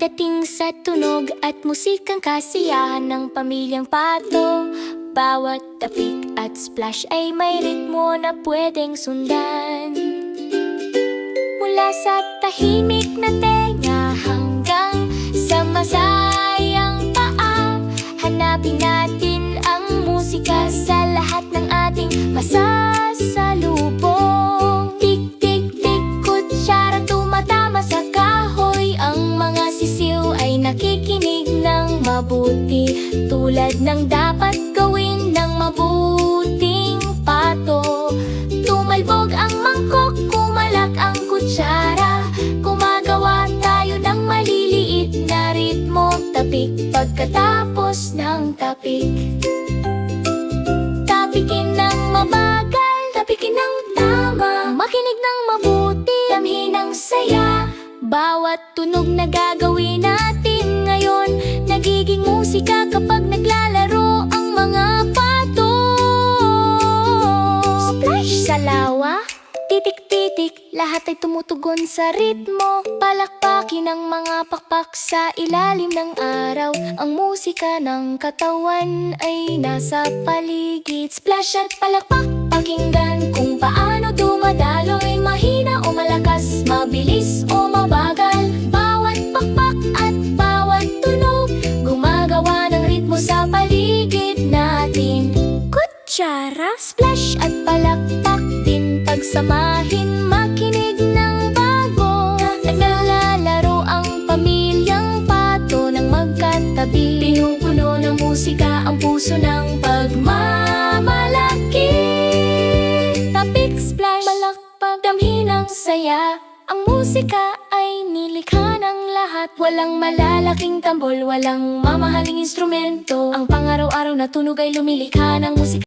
Pagdating sa tunog at musikang kasiyahan ng pamilyang Pato, bawat tapik at splash ay may ritmo na pwedeng sundan. Mula sa tahimik na tenga hanggang sa masayang paa, hanapin natin ang musika sa lahat ng ating masasalubong. Tik-tik-tik, kutsara tumatama sa kahoy, ang mga sisiw ay nakikinig ng mabuti, tulad ng dapat gawin ng mabuting pato. Tumalbog ang mangkok, kumalak ang kutsara, gumagawa tayo ng maliliit na ritmo. Tapik pagkatapos ng tapik, tapikin ng mabagal, tapikin ng tama, makinig ng mabuti, damhin ng saya. Bawat tunog na gagawin natin ngayon, nagiging musika kapag naglalaro ang mga pato. Splash sa lawa, titik-titik, lahat ay tumutugon sa ritmo. Palakpakin ang mga pakpak sa ilalim ng araw, ang musika ng katawan ay nasa paligid. Splash at palakpak, pakinggan kung paano dumadaloy, mahina o malakas, mabilis o mabagal. Bawat pakpak at bawat tunog, gumagawa ng ritmo sa paligid natin. Kutsara, splash at palakpak din, pagsamahin, makinig ng bago. Naglalaro ang pamilyang Pato ng magkatabi, pinupuno ng musika ang puso ng pagmamalaki. Tapik, splash, palakpak, damhin ang saya. Ang musika ay nilikha ng lahat, walang malalaking tambol, walang mamahaling instrumento. Ang pang-araw-araw na tunog ay lumilikha ng musika.